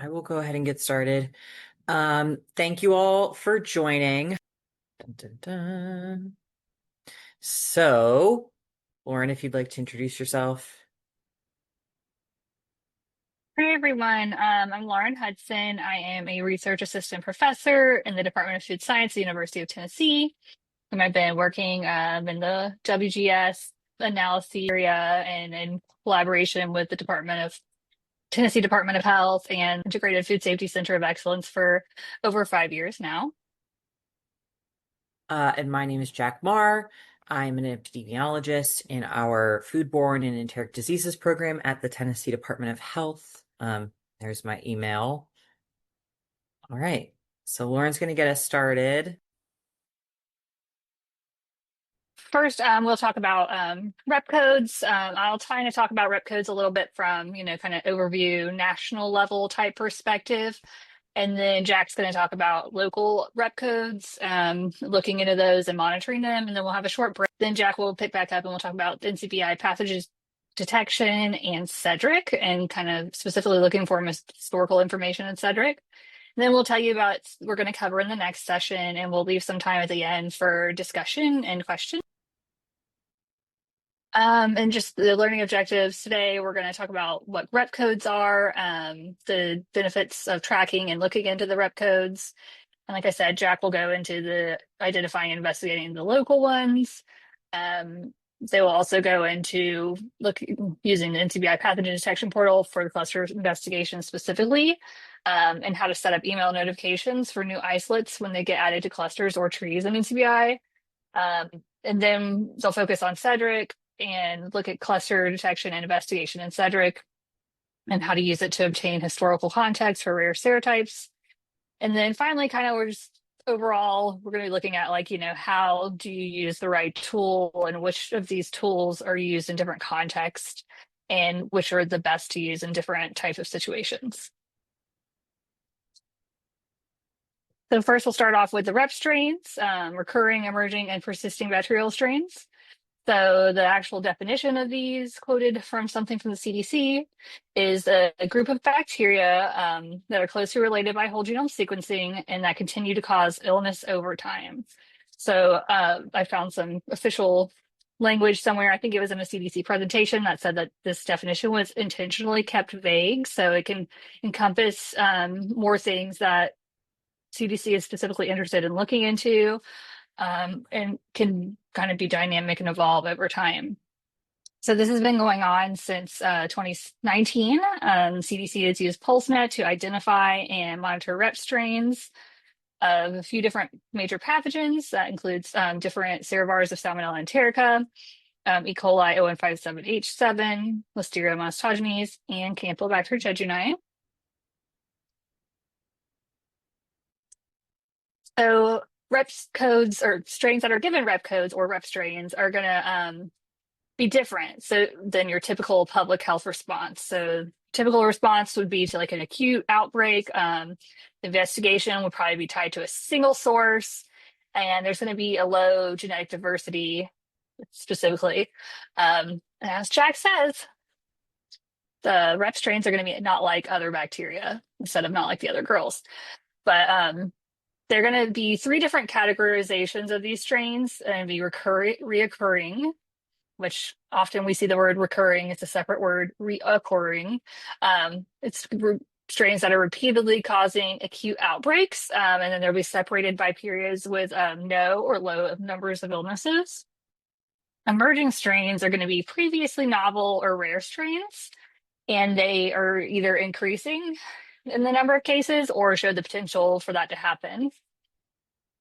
I will go ahead and get started. Thank you all for joining. Dun, dun, dun. So, Lauren, if you'd like to introduce yourself. Hey everyone, I'm Lauren Hudson. I am a research assistant professor in the Department of Food Science at the University of Tennessee. And I've been working in the WGS analysis area and in collaboration with the Tennessee Department of Health and Integrated Food Safety Center of Excellence for over 5 years now. And my name is Jack Marr. I'm an epidemiologist in our Foodborne and Enteric Diseases program at the Tennessee Department of Health. There's my email. All right. So Lauren's going to get us started. First, we'll talk about rep codes. I'll try to talk about rep codes a little bit from, kind of overview, national level type perspective. And then Jack's going to talk about local rep codes, looking into those and monitoring them. And then we'll have a short break. Then Jack will pick back up and we'll talk about NCBI Pathogen Detection and SEDRIC and kind of specifically looking for historical information in SEDRIC. And then we'll tell you about we're going to cover in the next session, and we'll leave some time at the end for discussion and questions. And just the learning objectives today, we're going to talk about what rep codes are, the benefits of tracking and looking into the rep codes. And like I said, Jack will go into the identifying and investigating the local ones. They will also go into using the NCBI Pathogen Detection Portal for the cluster investigation specifically, and how to set up email notifications for new isolates when they get added to clusters or trees in NCBI. And then they'll focus on SEDRIC and look at cluster detection and investigation in SEDRIC and how to use it to obtain historical context for rare serotypes. And then finally, kind of overall, we're going to be looking at how do you use the right tool and which of these tools are used in different contexts and which are the best to use in different types of situations. So first, we'll start off with the rep strains, recurring, emerging, and persisting bacterial strains. So the actual definition of these, quoted from something from the CDC, is a group of bacteria that are closely related by whole genome sequencing and that continue to cause illness over time. So I found some official language somewhere, I think it was in a CDC presentation, that said that this definition was intentionally kept vague so it can encompass more things that CDC is specifically interested in looking into, and can kind of be dynamic and evolve over time. So this has been going on since 2019. CDC has used PulseNet to identify and monitor rep strains of a few different major pathogens. That includes different serovars of Salmonella enterica, E. coli O157H7, Listeria monocytogenes, and Campylobacter jejuni. So rep codes or strains that are given rep codes or rep strains are going to be different than your typical public health response. So typical response would be to like an acute outbreak. Investigation would probably be tied to a single source, and there's going to be a low genetic diversity specifically. As Jack says, the rep strains are going to be not like other bacteria instead of not like the other girls. But they're going to be three different categorizations of these strains and be reoccurring, which often we see the word recurring. It's a separate word, reoccurring. It's strains that are repeatedly causing acute outbreaks, and then they'll be separated by periods with no or low numbers of illnesses. Emerging strains are going to be previously novel or rare strains, and they are either increasing in the number of cases or show the potential for that to happen.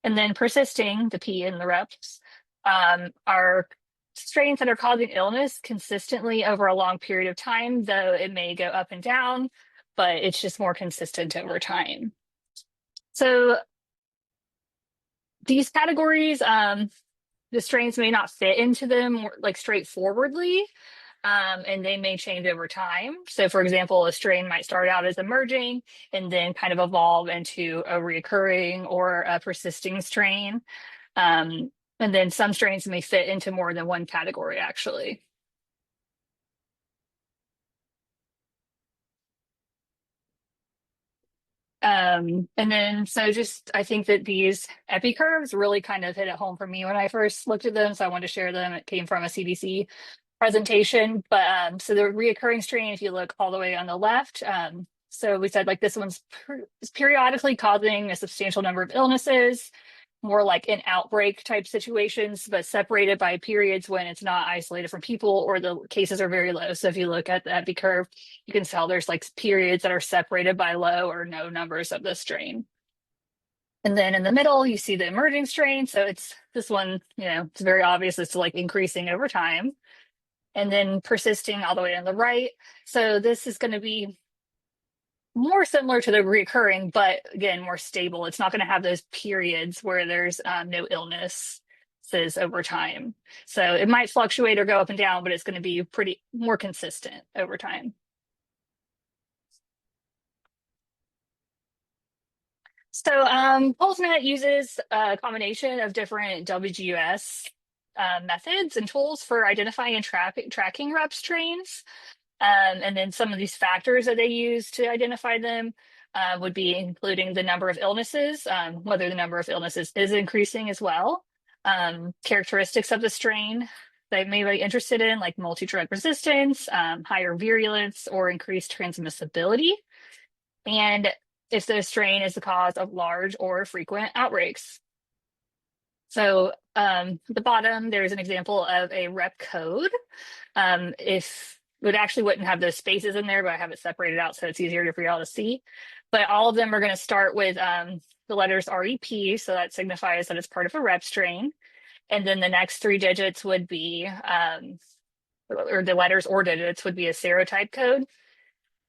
And then persisting, the P in the reps, are strains that are causing illness consistently over a long period of time, though it may go up and down, but it's just more consistent over time. So these categories, the strains may not fit into them like straightforwardly, and they may change over time. So for example, a strain might start out as emerging and then kind of evolve into a recurring or a persisting strain. And then some strains may fit into more than one category, actually. And then, so just, I think that these epi curves really kind of hit it home for me when I first looked at them. So I wanted to share them. It came from a CDC presentation. But so the reoccurring strain, if you look all the way on the left, so we said like this one's is periodically causing a substantial number of illnesses, more like in outbreak type situations, but separated by periods when it's not isolated from people or the cases are very low. So if you look at the epi curve, you can tell there's like periods that are separated by low or no numbers of the strain. And then in the middle, you see the emerging strain. So it's this one, it's very obvious it's like increasing over time and then persisting all the way on the right. So this is going to be more similar to the recurring, but again, more stable. It's not going to have those periods where there's no illnesses over time. So it might fluctuate or go up and down, but it's going to be pretty more consistent over time. So PulseNet uses a combination of different WGS methods and tools for identifying and tracking rep strains. And then some of these factors that they use to identify them would be including the number of illnesses, whether the number of illnesses is increasing as well, characteristics of the strain they may be interested in, like multi-drug resistance, higher virulence, or increased transmissibility, and if the strain is the cause of large or frequent outbreaks. So at the bottom, there's an example of a rep code. If it actually wouldn't have those spaces in there, but I have it separated out so it's easier for y'all to see. But all of them are going to start with the letters REP, so that signifies that it's part of a rep strain. And then the next three digits would be, or the letters or digits would be a serotype code.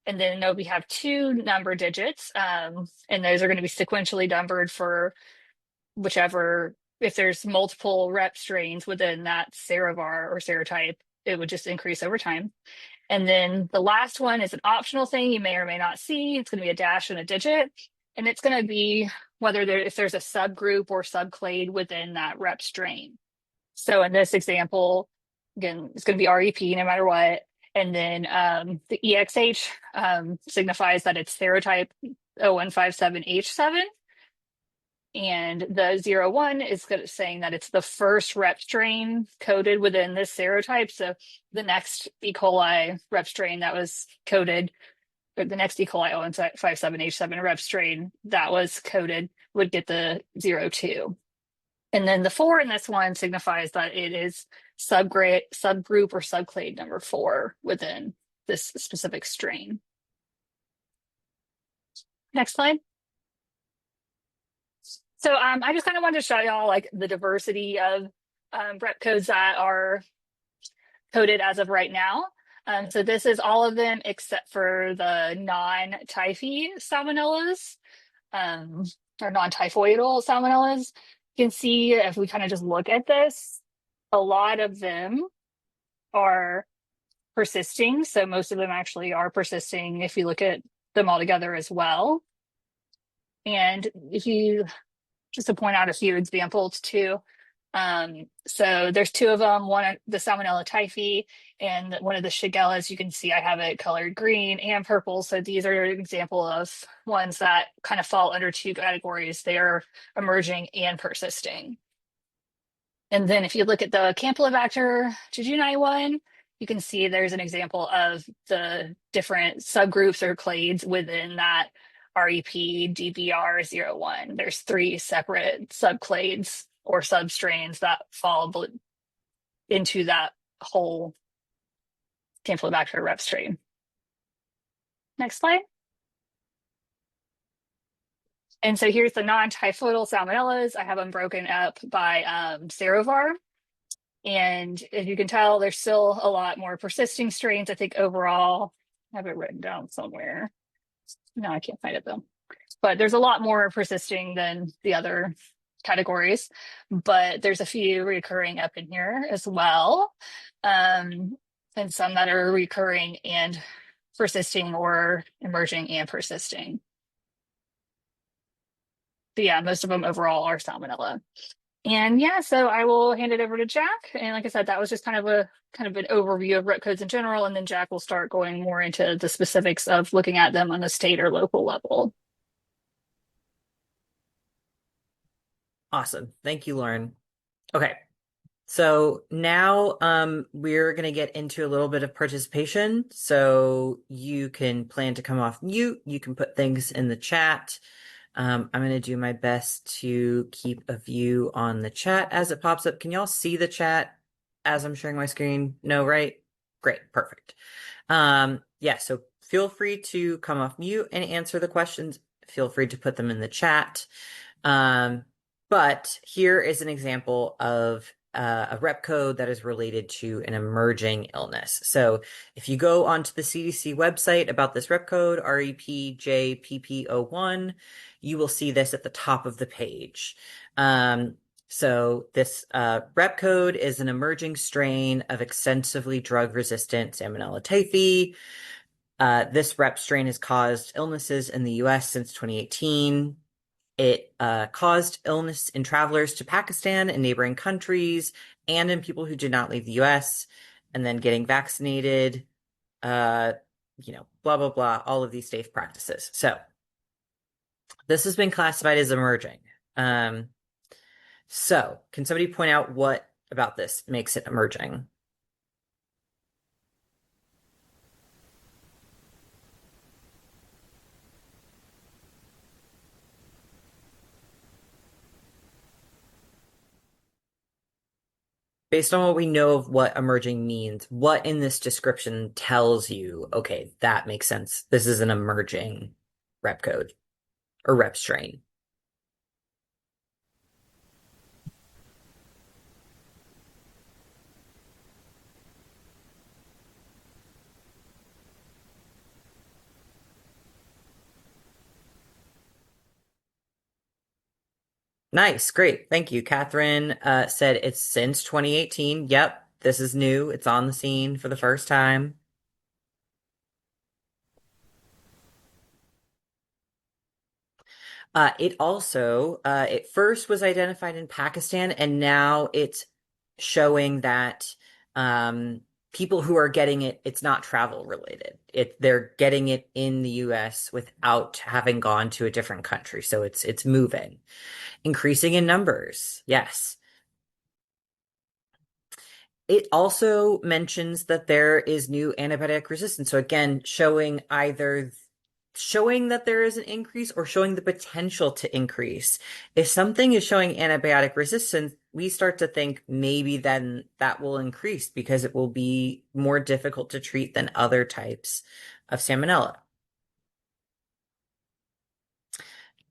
And then we have two number digits, and those are going to be sequentially numbered for whichever, if there's multiple rep strains within that serovar or serotype, it would just increase over time. And then the last one is an optional thing you may or may not see. It's going to be a dash and a digit. And it's going to be whether if there's a subgroup or subclade within that rep strain. So in this example, again, it's going to be REP no matter what. And then the EXH signifies that it's serotype 0157H7. And the 01 is saying that it's the first rep strain coded within this serotype. So the next E. coli rep strain that was coded, or the next E. coli 0157H7 rep strain that was coded would get the 02. And then the 4 in this one signifies that it is subgroup or subclade number 4 within this specific strain. Next slide. So I just kind of wanted to show y'all like the diversity of rep codes that are coded as of right now. So this is all of them except for the non-typhi salmonellas or non-typhoidal salmonellas. You can see if we kind of just look at this, a lot of them are persisting. So most of them actually are persisting if you look at them all together as well. And if you just to point out a few examples too. So there's two of them, one the Salmonella typhi and one of the Shigellas. You can see I have it colored green and purple. So these are an example of ones that kind of fall under two categories. They are emerging and persisting. And then if you look at the Campylobacter jejuni one, you can see there's an example of the different subgroups or clades within that REP DBR01. There's 3 separate subclades or substrains that fall into that whole Campylobacter rep strain. Next slide. And so here's the non-typhoidal salmonellas. I have them broken up by serovar. And as you can tell, there's still a lot more persisting strains. I think overall, I have it written down somewhere. No, I can't find it though. But there's a lot more persisting than the other categories. But there's a few recurring up in here as well. And some that are recurring and persisting or emerging and persisting. But yeah, most of them overall are salmonella. And yeah, so I will hand it over to Jack. And like I said, that was just kind of an overview of rep codes in general. And then Jack will start going more into the specifics of looking at them on the state or local level. Awesome. Thank you, Lauren. Okay. So now we're going to get into a little bit of participation. So you can plan to come off mute. You can put things in the chat. I'm going to do my best to keep a view on the chat as it pops up. Can y'all see the chat as I'm sharing my screen? No, right? Great. Perfect. Yeah, so feel free to come off mute and answer the questions. Feel free to put them in the chat. But here is an example of a rep code that is related to an emerging illness. So if you go onto the CDC website about this rep code, REPJPP01, you will see this at the top of the page. So this rep code is an emerging strain of extensively drug-resistant Salmonella typhi. This rep strain has caused illnesses in the US since 2018. It caused illness in travelers to Pakistan and neighboring countries, and in people who did not leave the US, and then getting vaccinated, blah, blah, blah, all of these safe practices. So this has been classified as emerging. So can somebody point out what about this makes it emerging? Based on what we know of what emerging means, what in this description tells you, okay, that makes sense. This is an emerging rep code or rep strain. Nice, great. Thank you. Catherine said it's since 2018. Yep, this is new. It's on the scene for the first time. It also, it first was identified in Pakistan, and now it's showing that people who are getting it, it's not travel related. They're getting it in the US without having gone to a different country. So it's moving, increasing in numbers. Yes. It also mentions that there is new antibiotic resistance. So again, showing that there is an increase or showing the potential to increase. If something is showing antibiotic resistance, we start to think maybe then that will increase because it will be more difficult to treat than other types of Salmonella.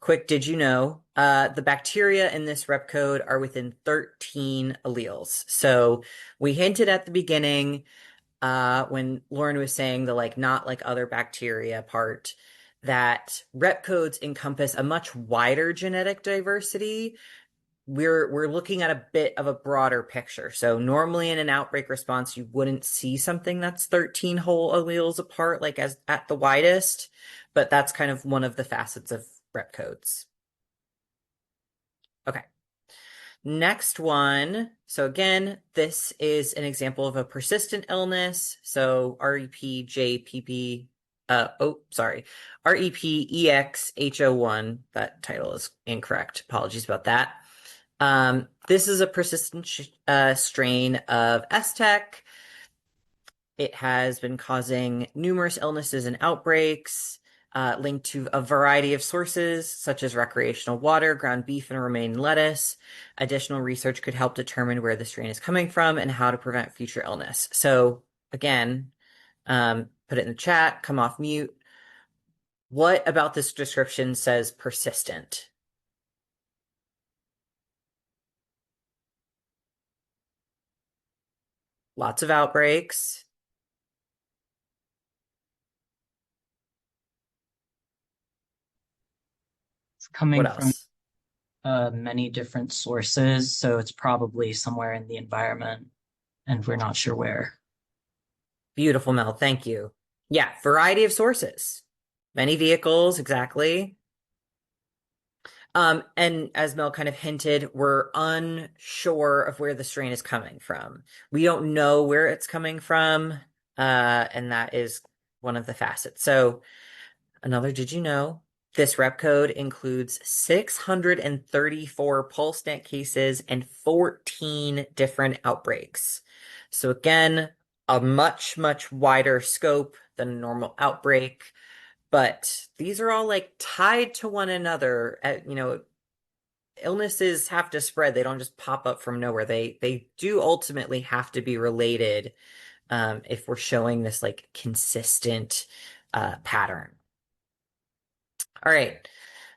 Quick, did you know the bacteria in this rep code are within 13 alleles? So we hinted at the beginning when Lauren was saying the like not like other bacteria part that rep codes encompass a much wider genetic diversity. We're looking at a bit of a broader picture. So normally in an outbreak response, you wouldn't see something that's 13 whole alleles apart, like as at the widest, but that's kind of one of the facets of rep codes. Okay. Next one. So again, this is an example of a persistent illness. So REPJPP, REPEXH01. That title is incorrect. Apologies about that. This is a persistent strain of STEC. It has been causing numerous illnesses and outbreaks, linked to a variety of sources, such as recreational water, ground beef, and romaine lettuce. Additional research could help determine where the strain is coming from and how to prevent future illness. So, again, put it in the chat, come off mute. What about this description says persistent? Lots of outbreaks. It's coming What from else? many different sources, so it's probably somewhere in the environment, and we're not sure where. Beautiful, Mel. Thank you. Yeah, variety of sources. Many vehicles, exactly. And as Mel kind of hinted, we're unsure of where the strain is coming from. We don't know where it's coming from, and that is one of the facets. So another, did you know? This rep code includes 634 PulseNet cases and 14 different outbreaks. So again, a much, much wider scope than a normal outbreak, but these are all like tied to one another. Illnesses have to spread. They don't just pop up from nowhere. They do ultimately have to be related, if we're showing this like consistent pattern. All right.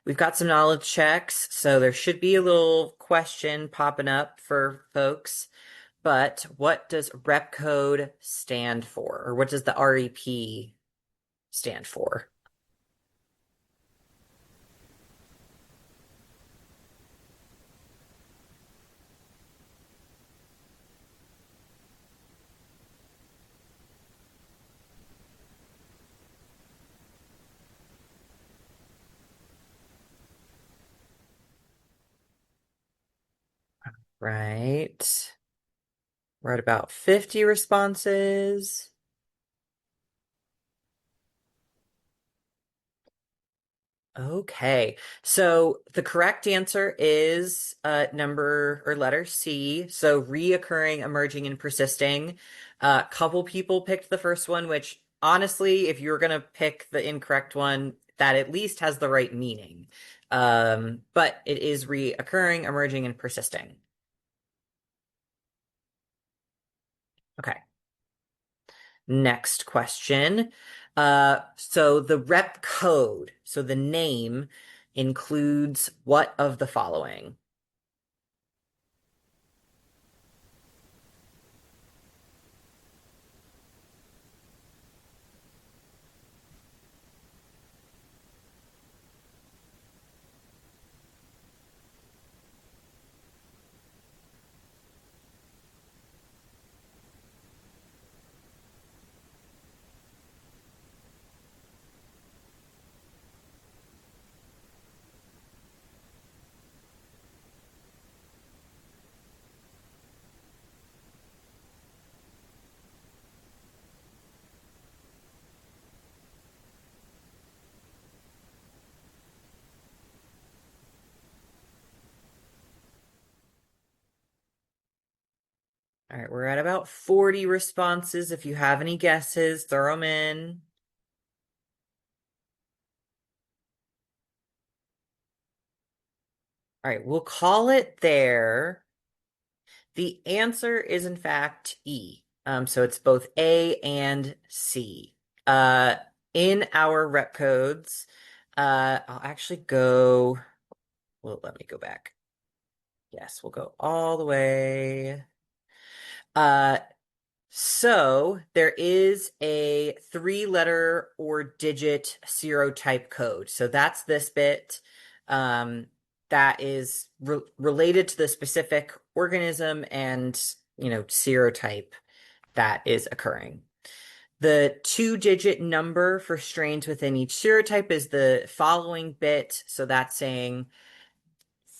We've got some knowledge checks, so there should be a little question popping up for folks. But what does rep code stand for? Or what does the REP stand for? Right. We're at about 50 responses. Okay, so the correct answer is number or letter C. So reoccurring, emerging, and persisting. A couple people picked the first one, which honestly, if you're gonna pick the incorrect one, that at least has the right meaning. But it is reoccurring, emerging, and persisting. Okay. Next question. So the rep code, so the name includes what of the following? All right, we're at about 40 responses. If you have any guesses, throw them in. All right, we'll call it there. The answer is in fact E. So it's both A and C. Uh, in our rep codes, I'll actually go, well, let me go back. Yes, we'll go all the way. Uh, So there is a 3-letter or digit serotype code. So that's this bit, that is related to the specific organism and, serotype that is occurring. The 2-digit number for strains within each serotype is the following bit. So that's saying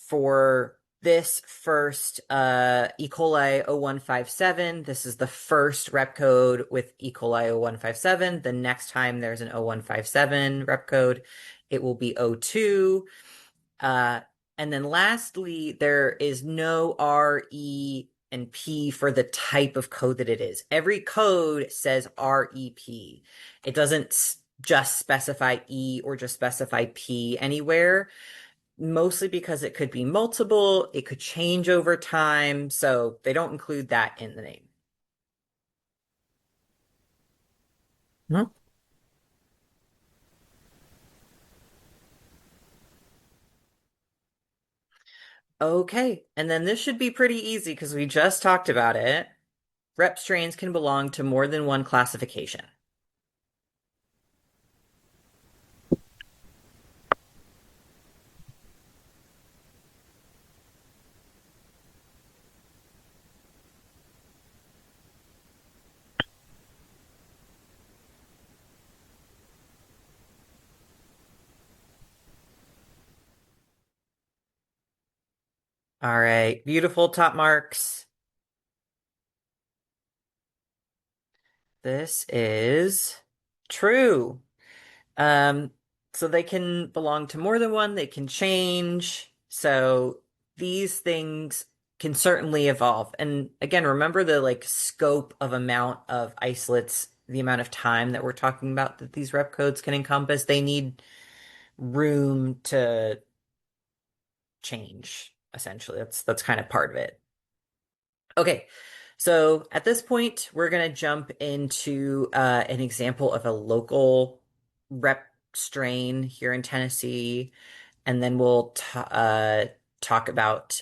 for this first E. coli 0157, this is the first rep code with E. coli 0157. The next time there's an 0157 rep code, it will be 02. And then lastly, there is no R, E, and P for the type of code that it is. Every code says REP. It doesn't just specify E or just specify P anywhere, mostly because it could be multiple, it could change over time, so they don't include that in the name. No. Okay, and then this should be pretty easy because we just talked about it. Rep strains can belong to more than one classification. All right, beautiful top marks. This is true. Um, So they can belong to more than one, they can change. So these things can certainly evolve. And again, remember the like scope of amount of isolates, the amount of time that we're talking about that these rep codes can encompass. They need room to change, essentially. That's kind of part of it. Okay, so at this point, we're going to jump into an example of a local rep strain here in Tennessee, and then we'll talk about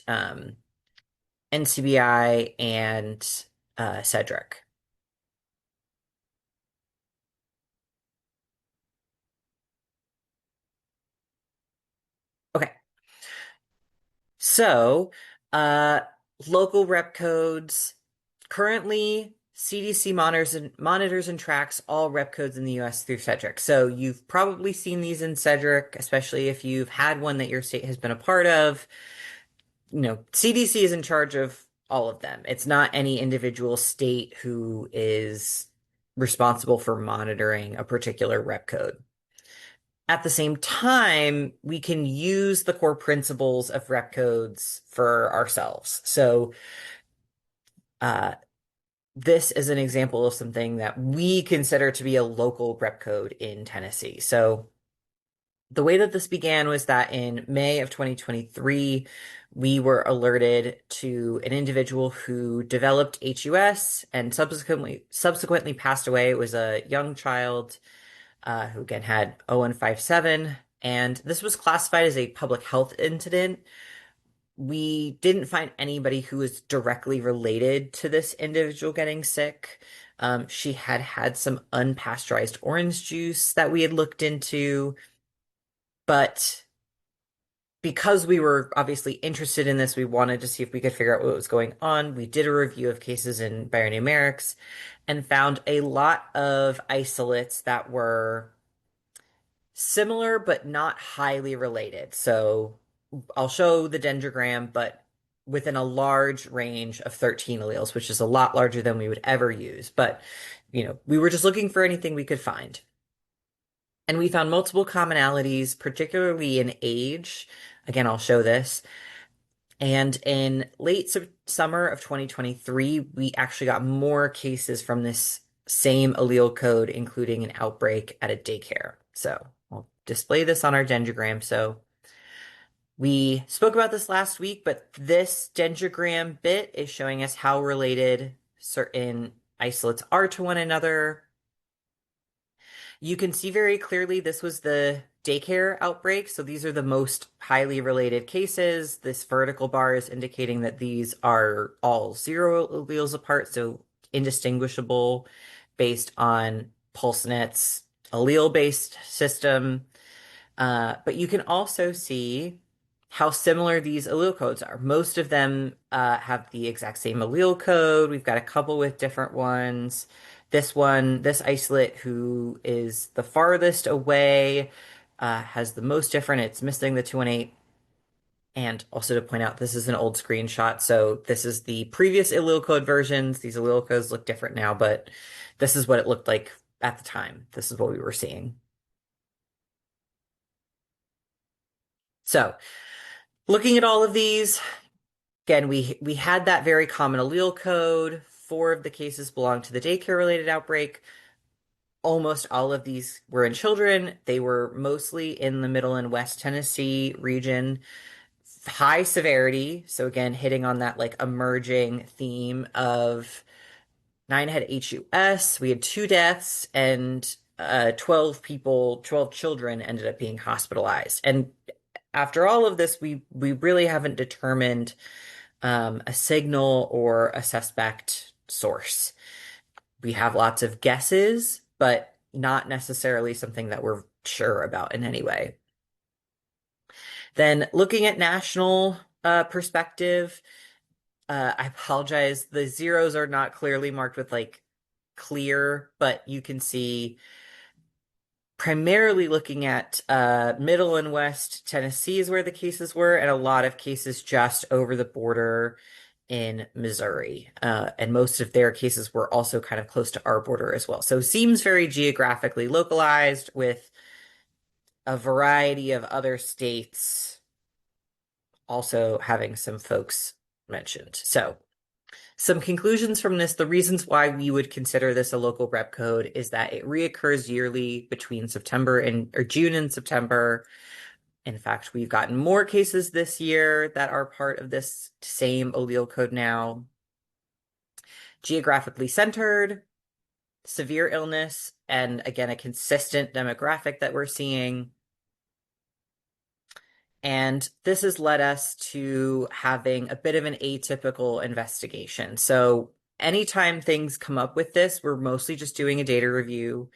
NCBI and SEDRIC. Okay, so uh, local rep codes. Currently, CDC monitors and tracks all rep codes in the US through SEDRIC. So you've probably seen these in SEDRIC, especially if you've had one that your state has been a part of. CDC is in charge of all of them. It's not any individual state who is responsible for monitoring a particular rep code. At the same time, we can use the core principles of rep codes for ourselves. So, uh, this is an example of something that we consider to be a local rep code in Tennessee. So the way that this began was that in May of 2023, we were alerted to an individual who developed HUS and subsequently passed away. It was a young child who again had 0157, and this was classified as a public health incident. We didn't find anybody who was directly related to this individual getting sick. She had had some unpasteurized orange juice that we had looked into, but because we were obviously interested in this, we wanted to see if we could figure out what was going on. We did a review of cases in bionumerics and found a lot of isolates that were similar but not highly related. So I'll show the dendrogram, but within a large range of 13 alleles, which is a lot larger than we would ever use. But, we were just looking for anything we could find. And we found multiple commonalities, particularly in age. Again, I'll show this. And in late summer of 2023, we actually got more cases from this same allele code, including an outbreak at a daycare. So I'll display this on our dendrogram. So we spoke about this last week, but this dendrogram bit is showing us how related certain isolates are to one another. You can see very clearly this was the daycare outbreak. So these are the most highly related cases. This vertical bar is indicating that these are all 0 alleles apart, so indistinguishable based on PulseNet's allele-based system. But you can also see how similar these allele codes are. Most of them have the exact same allele code. We've got a couple with different ones. This one, this isolate who is the farthest away, has the most different. It's missing the 218. And also to point out, this is an old screenshot. So this is the previous allele code versions. These allele codes look different now, but this is what it looked like at the time. This is what we were seeing. So looking at all of these, again, we had that very common allele code. 4 of the cases belonged to the daycare-related outbreak. Almost all of these were in children. They were mostly in the Middle and West Tennessee region. High severity. So again, hitting on that like emerging theme of 9 had HUS. We had 2 deaths and 12 children ended up being hospitalized. And after all of this, we really haven't determined a signal or a suspect source. We have lots of guesses, but not necessarily something that we're sure about in any way. Then looking at national perspective, I apologize. The zeros are not clearly marked with like clear, but you can see primarily looking at Middle and West Tennessee is where the cases were, and a lot of cases just over the border in Missouri. And most of their cases were also kind of close to our border as well. So seems very geographically localized with a variety of other states also having some folks mentioned. So some conclusions from this, the reasons why we would consider this a local rep code is that it reoccurs yearly between June and September. In fact, we've gotten more cases this year that are part of this same allele code now. Geographically centered, severe illness, and again, a consistent demographic that we're seeing. And this has led us to having a bit of an atypical investigation. So anytime things come up with this, we're mostly just doing a data review.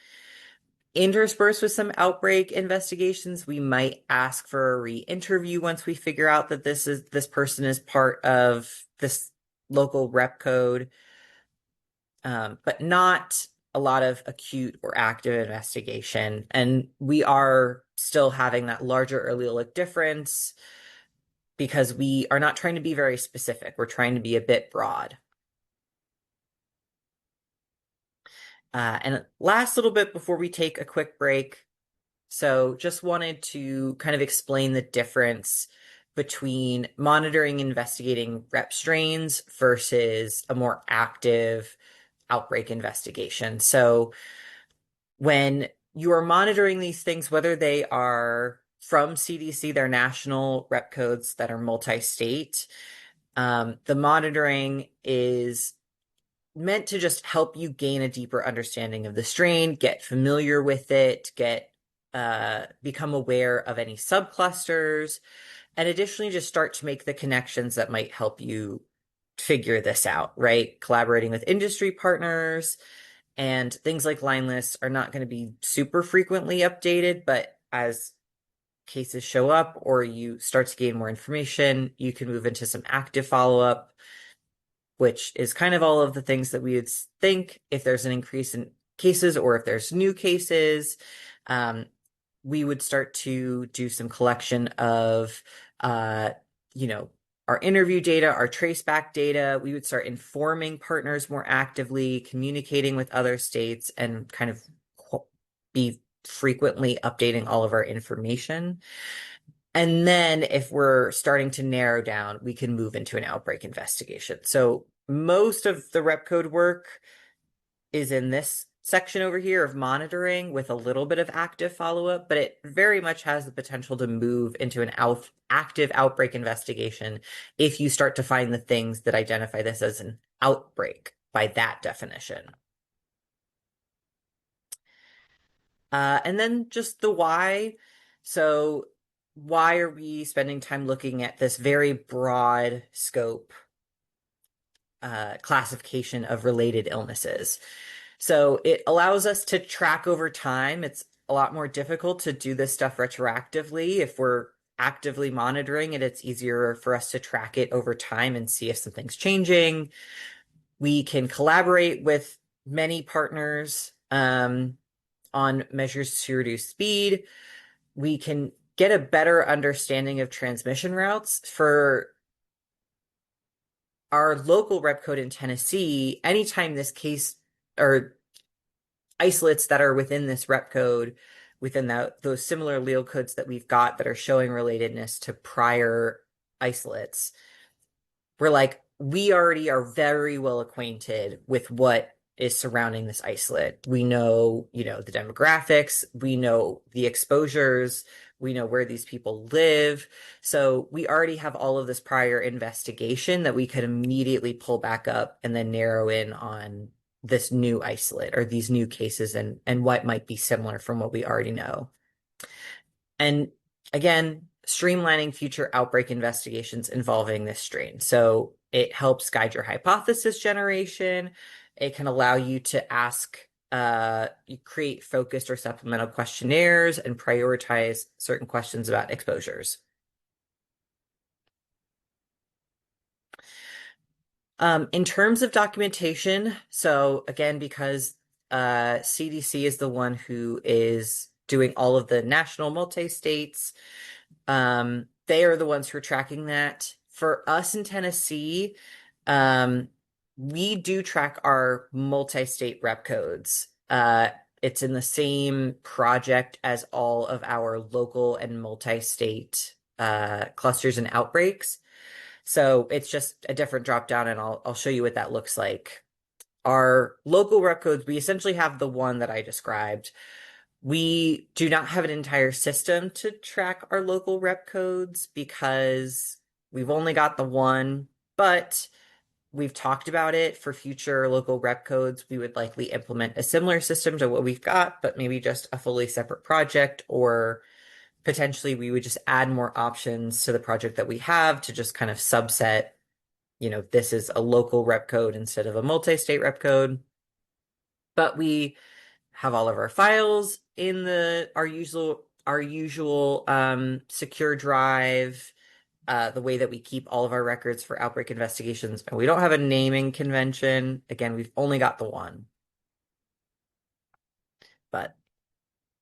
Interspersed with some outbreak investigations, we might ask for a re-interview once we figure out that this person is part of this local rep code, but not a lot of acute or active investigation. And we are still having that larger allelic difference because we are not trying to be very specific. We're trying to be a bit broad. And last little bit before we take a quick break. So just wanted to kind of explain the difference between monitoring and investigating rep strains versus a more active outbreak investigation. So when you are monitoring these things, whether they are from CDC, they're national rep codes that are multi-state, the monitoring is meant to just help you gain a deeper understanding of the strain, get familiar with it, become aware of any subclusters, and additionally just start to make the connections that might help you figure this out, right? Collaborating with industry partners, and things like line lists are not going to be super frequently updated, but as cases show up or you start to gain more information, you can move into some active follow-up, which is kind of all of the things that we would think if there's an increase in cases or if there's new cases. We would start to do some collection of, our interview data, our traceback data. We would start informing partners more actively, communicating with other states, and kind of be frequently updating all of our information. And then if we're starting to narrow down, we can move into an outbreak investigation. So most of the rep code work is in this section over here of monitoring with a little bit of active follow-up, but it very much has the potential to move into an active outbreak investigation if you start to find the things that identify this as an outbreak by that definition. And then just the why. So why are we spending time looking at this very broad scope classification of related illnesses? So it allows us to track over time. It's a lot more difficult to do this stuff retroactively. If we're actively monitoring it, it's easier for us to track it over time and see if something's changing. We can collaborate with many partners on measures to reduce speed. We can get a better understanding of transmission routes. For our local rep code in Tennessee, anytime this case or isolates that are within this rep code, within those similar allele codes that we've got that are showing relatedness to prior isolates, we're like, we already are very well acquainted with what is surrounding this isolate. We know, the demographics, we know the exposures, we know where these people live. So we already have all of this prior investigation that we could immediately pull back up and then narrow in on this new isolate or these new cases and what might be similar from what we already know. And again, streamlining future outbreak investigations involving this strain. So it helps guide your hypothesis generation. It can allow you to you create focused or supplemental questionnaires and prioritize certain questions about exposures. In terms of documentation, so again, because CDC is the one who is doing all of the national multi-states, they are the ones who are tracking that. For us in Tennessee, we do track our multi-state rep codes. It's in the same project as all of our local and multi-state clusters and outbreaks. So it's just a different drop down, and I'll show you what that looks like. Our local rep codes, we essentially have the one that I described. We do not have an entire system to track our local rep codes because we've only got the one, but we've talked about it for future local rep codes. We would likely implement a similar system to what we've got, but maybe just a fully separate project, or potentially we would just add more options to the project that we have to just kind of subset, this is a local rep code instead of a multi-state rep code. But we have all of our files in our usual secure drive, the way that we keep all of our records for outbreak investigations. And we don't have a naming convention. Again, we've only got the one. But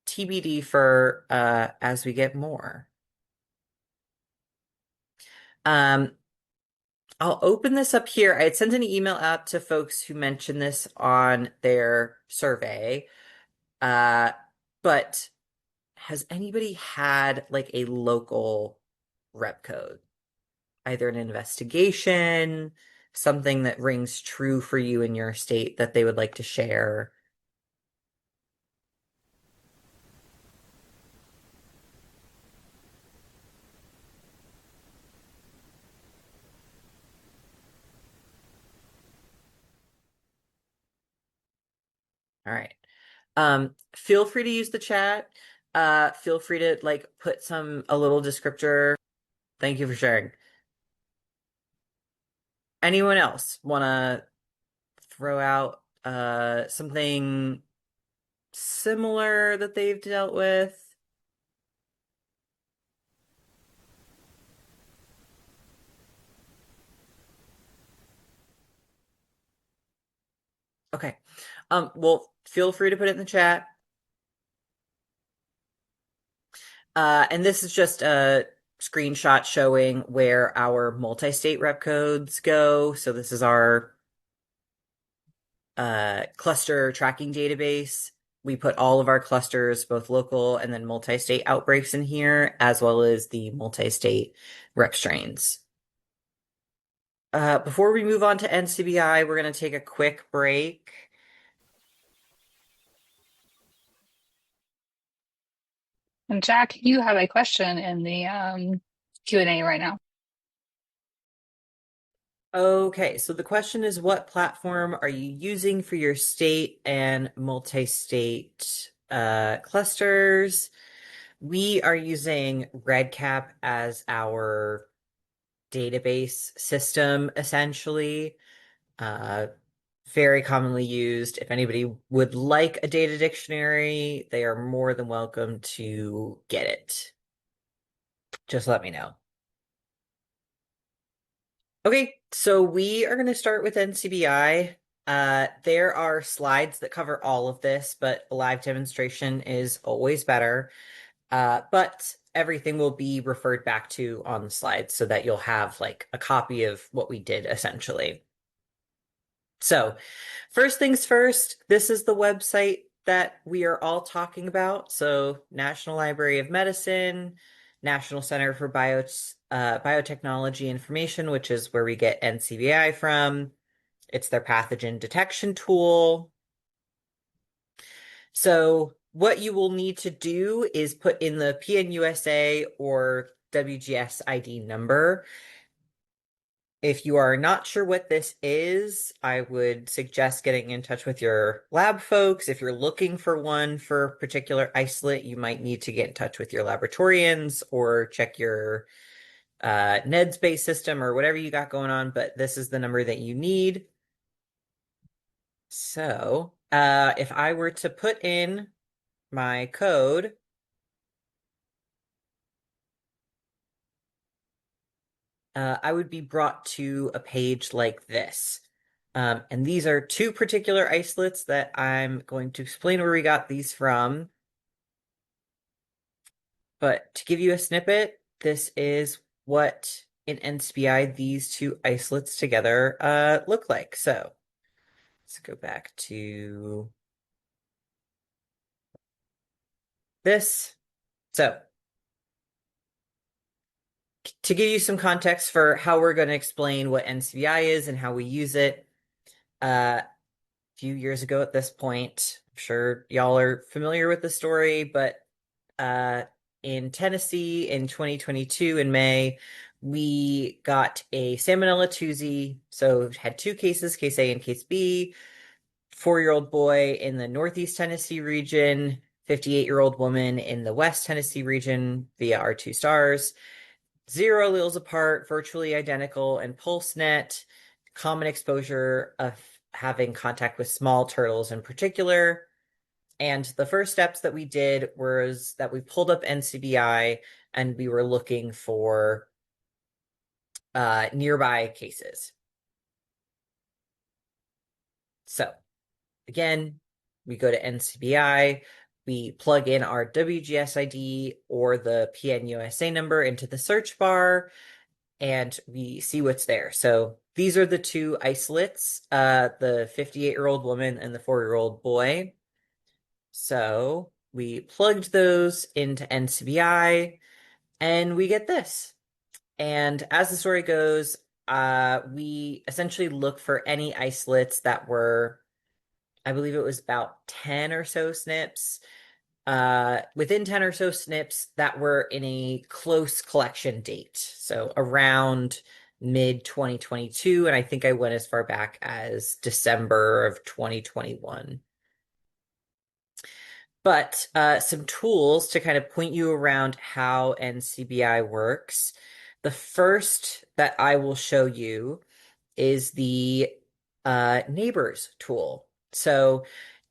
TBD for as we get more. I'll open this up here. I had sent an email out to folks who mentioned this on their survey. But has anybody had like a local rep code? Either an investigation, something that rings true for you in your state that they would like to share? All right. Feel free to use the chat. Feel free to like put a little descriptor. Thank you for sharing. Anyone else want to throw out something similar that they've dealt with? Okay. Well, feel free to put it in the chat. And this is just a screenshot showing where our multi-state rep codes go. So this is our cluster tracking database. We put all of our clusters, both local and then multi-state outbreaks in here, as well as the multi-state rep strains. Before we move on to NCBI, we're going to take a quick break. And Jack, you have a question in the Q&A right now. Okay, so the question is, what platform are you using for your state and multi-state clusters? We are using REDCap as our database system, essentially. Very commonly used. If anybody would like a data dictionary, they are more than welcome to get it. Just let me know. Okay, so we are going to start with NCBI. There are slides that cover all of this, but a live demonstration is always better. But everything will be referred back to on the slides so that you'll have like a copy of what we did essentially. So first things first, this is the website that we are all talking about. So National Library of Medicine, National Center for Biotechnology Information, which is where we get NCBI from. It's their pathogen detection tool. So what you will need to do is put in the PNUSA or WGS ID number. If you are not sure what this is, I would suggest getting in touch with your lab folks. If you're looking for one for a particular isolate, you might need to get in touch with your laboratorians or check your NEDS-based system or whatever you got going on, but this is the number that you need. So if I were to put in my code, I would be brought to a page like this. And these are two particular isolates that I'm going to explain where we got these from. But to give you a snippet, this is what in NCBI these two isolates together look like. So let's go back to this. So to give you some context for how we're going to explain what NCBI is and how we use it, a few years ago at this point, I'm sure y'all are familiar with the story, but in Tennessee in 2022 in May, we got a Salmonella Tuesday. So had two cases, case A and case B. 4-year-old boy in the Northeast Tennessee region, 58-year-old woman in the West Tennessee region via our 2 stars. 0 alleles apart, virtually identical, and PulseNet, common exposure of having contact with small turtles in particular. And the first steps that we did was that we pulled up NCBI and we were looking for nearby cases. So again, we go to NCBI, we plug in our WGS ID or the PNUSA number into the search bar, and we see what's there. So these are the 2 isolates, the 58-year-old woman and the 4-year-old boy. So we plugged those into NCBI and we get this. And as the story goes, we essentially look for any isolates that were, I believe it was about 10 or so SNPs, within 10 or so SNPs that were in a close collection date. So around mid 2022. And I think I went as far back as December of 2021. But some tools to kind of point you around how NCBI works. The first that I will show you is the neighbors tool. So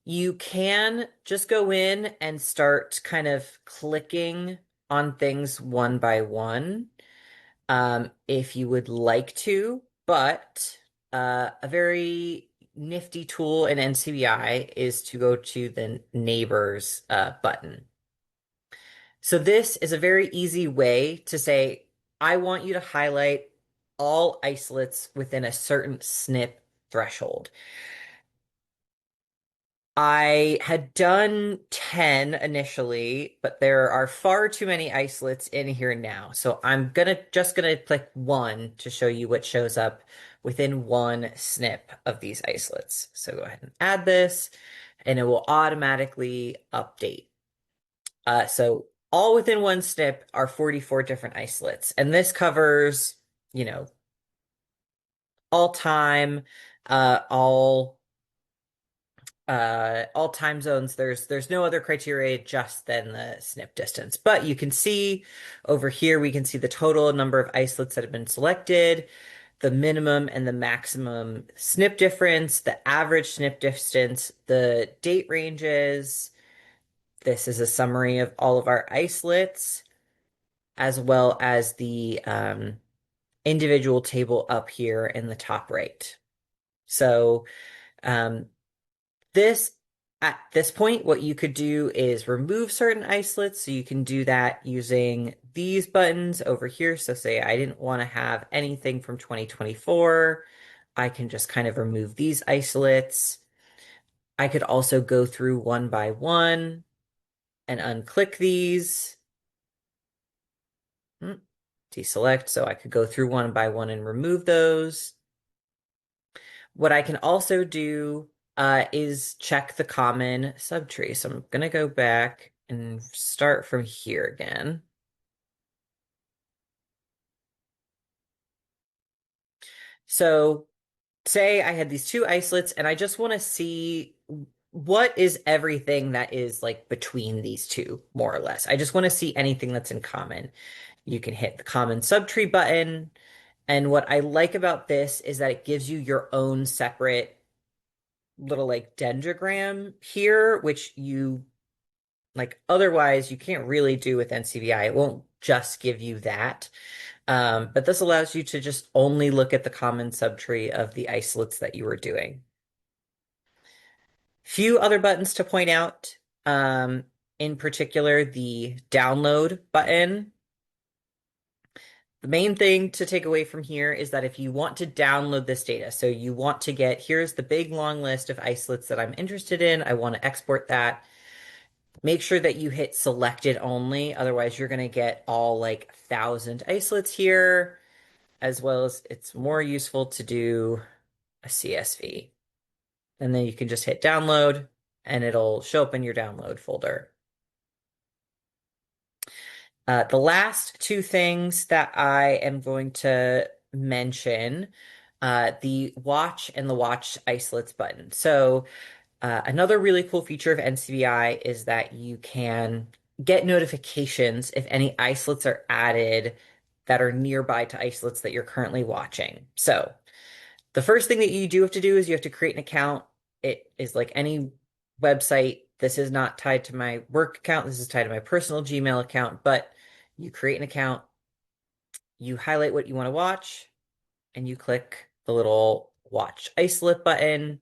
you can just go in and start kind of clicking on things one by one if you would like to, but a very nifty tool in NCBI is to go to the neighbors button. So this is a very easy way to say, I want you to highlight all isolates within a certain SNP threshold. I had done 10 initially, but there are far too many isolates in here now. So I'm just gonna click 1 to show you what shows up within 1 SNP of these isolates. So go ahead and add this, and it will automatically update. So all within 1 SNP are 44 different isolates, and this covers, all time, all time zones. There's no other criteria just than the SNP distance. But you can see over here, we can see the total number of isolates that have been selected, the minimum and the maximum SNP difference, the average SNP distance, the date ranges. This is a summary of all of our isolates, as well as the individual table up here in the top right. So at this point, what you could do is remove certain isolates. So you can do that using these buttons over here. So say I didn't want to have anything from 2024. I can just kind of remove these isolates. I could also go through one by one and unclick these. Deselect, so I could go through one by one and remove those. What I can also do is check the common subtree. So I'm going to go back and start from here again. So say I had these 2 isolates and I just want to see what is everything that is like between these 2, more or less. I just want to see anything that's in common. You can hit the common subtree button. And what I like about this is that it gives you your own separate little like dendrogram here, which you otherwise you can't really do with NCBI. It won't just give you that. But this allows you to just only look at the common subtree of the isolates that you were doing. Few other buttons to point out, in particular, the download button. The main thing to take away from here is that if you want to download this data, so you want to here's the big long list of isolates that I'm interested in, I want to export that. Make sure that you hit selected only, otherwise you're going to get all like 1,000 isolates here, as well as it's more useful to do a CSV. And then you can just hit download and it'll show up in your download folder. The last two things that I am going to mention, the watch and the watch isolates button. So another really cool feature of NCBI is that you can get notifications if any isolates are added that are nearby to isolates that you're currently watching. So the first thing that you do have to do is you have to create an account. It is like any website. This is not tied to my work account. This is tied to my personal Gmail account, but you create an account, you highlight what you want to watch, and you click the little watch isolate button.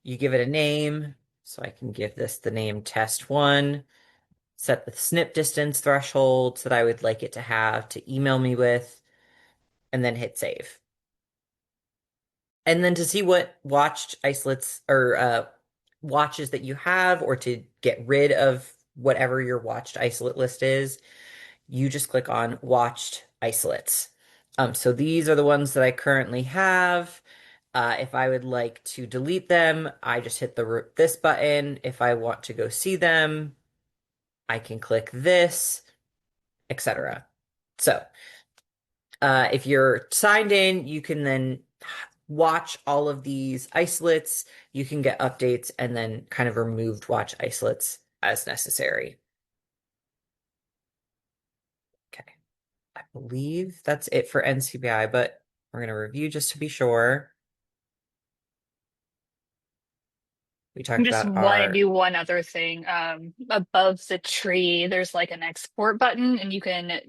You give it a name. So I can give this the name test one, set the snip distance thresholds that I would like it to have to email me with, and then hit save. And then to see what watched isolates or watches that you have, or to get rid of whatever your watched isolate list is, you just click on watched isolates. So these are the ones that I currently have. If I would like to delete them, I just hit this button. If I want to go see them, I can click this, etc. So if you're signed in, you can then watch all of these isolates. You can get updates and then kind of remove watch isolates as necessary. Okay. I believe that's it for NCBI, but we're going to review just to be sure. We I talked just about want to our... do one other thing. Above the tree, there's like an export button, and you can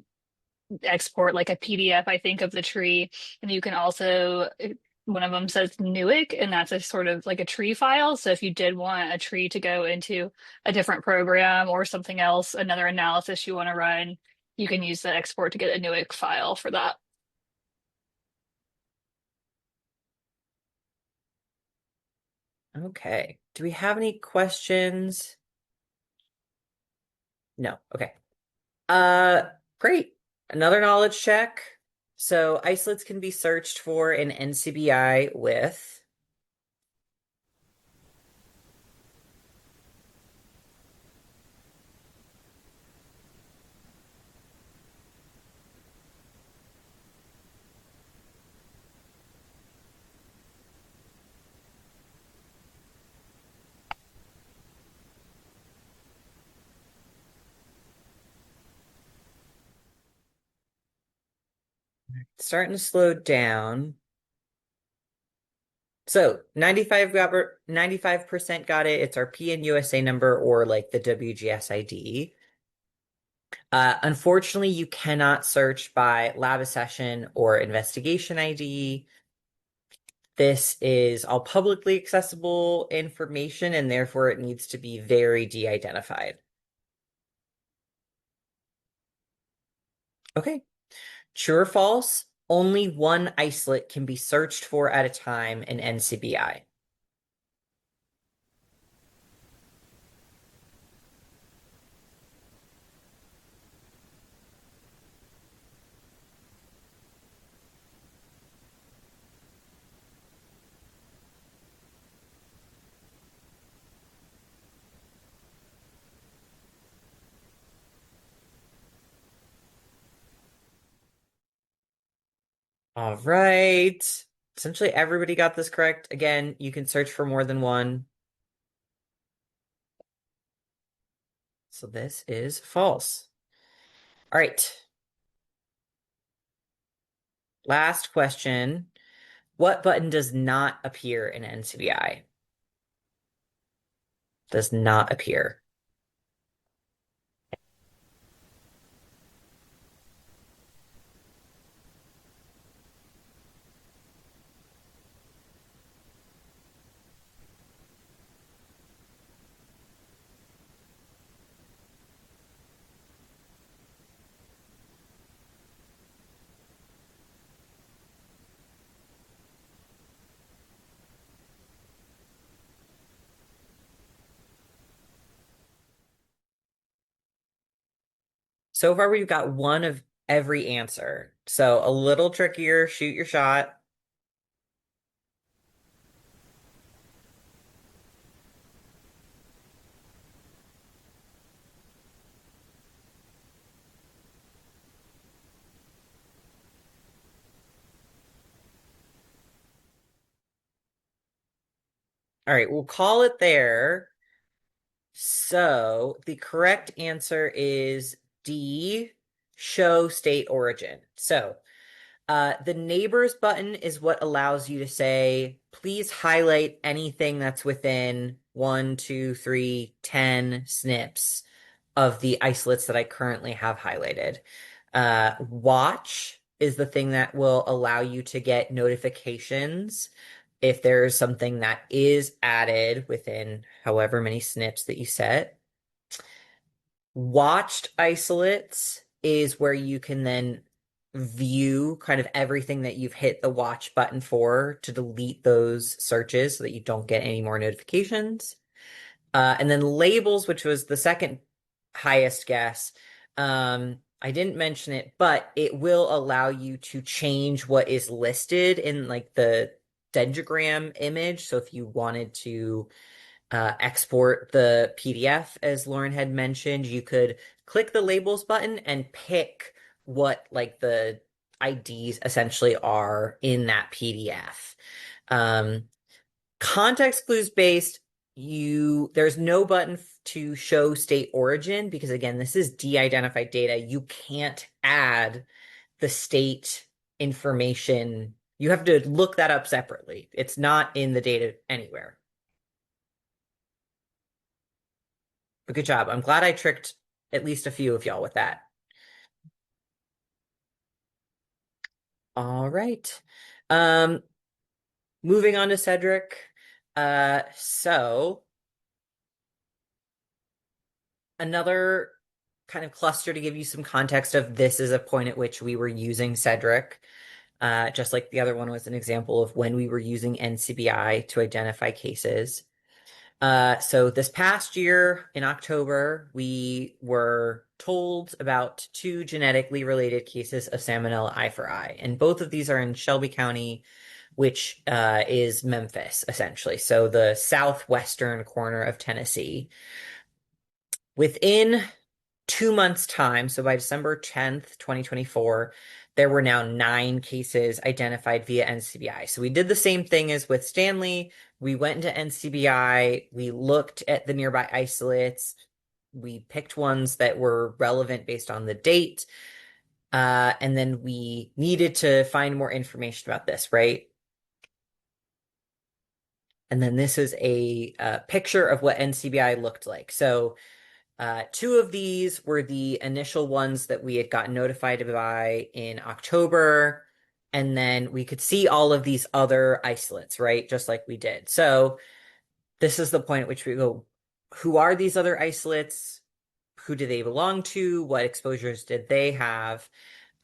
export like a PDF, I think, of the tree. And you can also, one of them says Newick, and that's a sort of like a tree file. So if you did want a tree to go into a different program or something else, another analysis you want to run, you can use the export to get a Newick file for that. Okay. Do we have any questions? No. Okay. Great. Another knowledge check. So isolates can be searched for in NCBI with... Starting to slow down. So 95% got it. It's our PNUSA number, or like the WGS ID. Unfortunately, you cannot search by lab accession or investigation ID. This is all publicly accessible information, and therefore it needs to be very de-identified. Okay. True or false? Only one isolate can be searched for at a time in NCBI. All right. Essentially, everybody got this correct. Again, you can search for more than one. So this is false. All right. Last question. What button does not appear in NCBI? Does not appear. So far, we've got one of every answer. So a little trickier, shoot your shot. All right, we'll call it there. So the correct answer is D, show state origin. So the neighbors button is what allows you to say, please highlight anything that's within 1, 2, 3, 10 SNPs of the isolates that I currently have highlighted. Watch is the thing that will allow you to get notifications if there's something that is added within however many SNPs that you set. Watched isolates is where you can then view kind of everything that you've hit the watch button for to delete those searches so that you don't get any more notifications. And then labels, which was the second highest guess. I didn't mention it, but it will allow you to change what is listed in like the dendrogram image. So if you wanted to export the PDF, as Lauren had mentioned, you could click the labels button and pick what like the IDs essentially are in that PDF. Context clues based, there's no button to show state origin because again, this is de-identified data. You can't add the state information. You have to look that up separately. It's not in the data anywhere. But good job. I'm glad I tricked at least a few of y'all with that. All right. Moving on to SEDRIC. So another kind of cluster to give you some context of this is a point at which we were using SEDRIC. Just like the other one was an example of when we were using NCBI to identify cases. So this past year in October, we were told about 2 genetically related cases of Salmonella eye for eye. And both of these are in Shelby County, which is Memphis, essentially. So the southwestern corner of Tennessee. Within 2 months' time, so by December 10th, 2024, there were now 9 cases identified via NCBI. So we did the same thing as with Stanley. We went into NCBI, we looked at the nearby isolates, we picked ones that were relevant based on the date, and then we needed to find more information about this, right? And then this is a picture of what NCBI looked like. So 2 of these were the initial ones that we had gotten notified by in October. And then we could see all of these other isolates, right? Just like we did. So this is the point at which we go, who are these other isolates? Who do they belong to? What exposures did they have?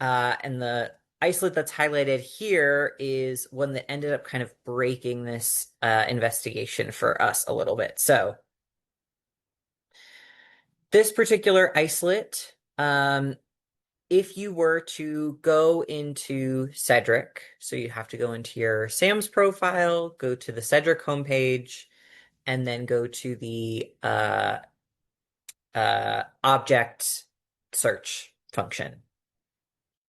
And the isolate that's highlighted here is one that ended up kind of breaking this investigation for us a little bit. So this particular isolate, if you were to go into SEDRIC, so you have to go into your SAMS profile, go to the SEDRIC homepage, and then go to the object search function.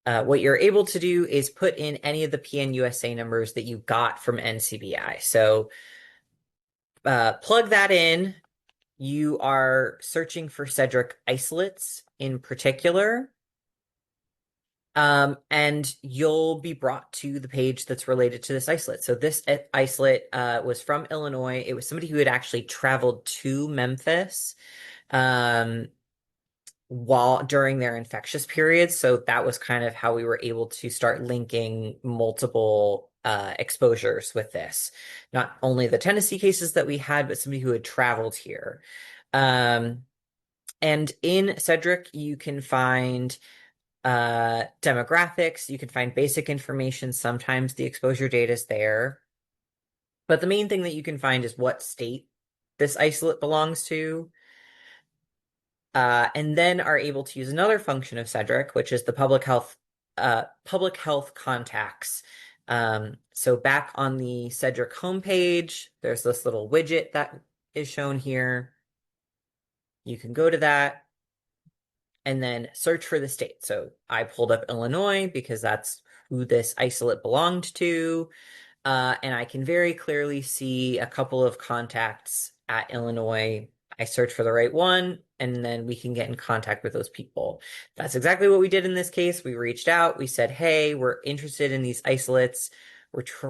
What you're able to do is put in any of the PNUSA numbers that you got from NCBI. So plug that in. You are searching for SEDRIC isolates in particular. And you'll be brought to the page that's related to this isolate. So this isolate was from Illinois. It was somebody who had actually traveled to Memphis during their infectious periods. So that was kind of how we were able to start linking multiple exposures with this. Not only the Tennessee cases that we had, but somebody who had traveled here. And in SEDRIC, you can find demographics, you can find basic information. Sometimes the exposure data is there. But the main thing that you can find is what state this isolate belongs to. and then are able to use another function of SEDRIC, which is the public health contacts. So back on the SEDRIC homepage, there's this little widget that is shown here. You can go to that and then search for the state. So I pulled up Illinois because that's who this isolate belonged to. And I can very clearly see a couple of contacts at Illinois. I search for the right one, and then we can get in contact with those people. That's exactly what we did in this case. We reached out. We said, hey, we're interested in these isolates.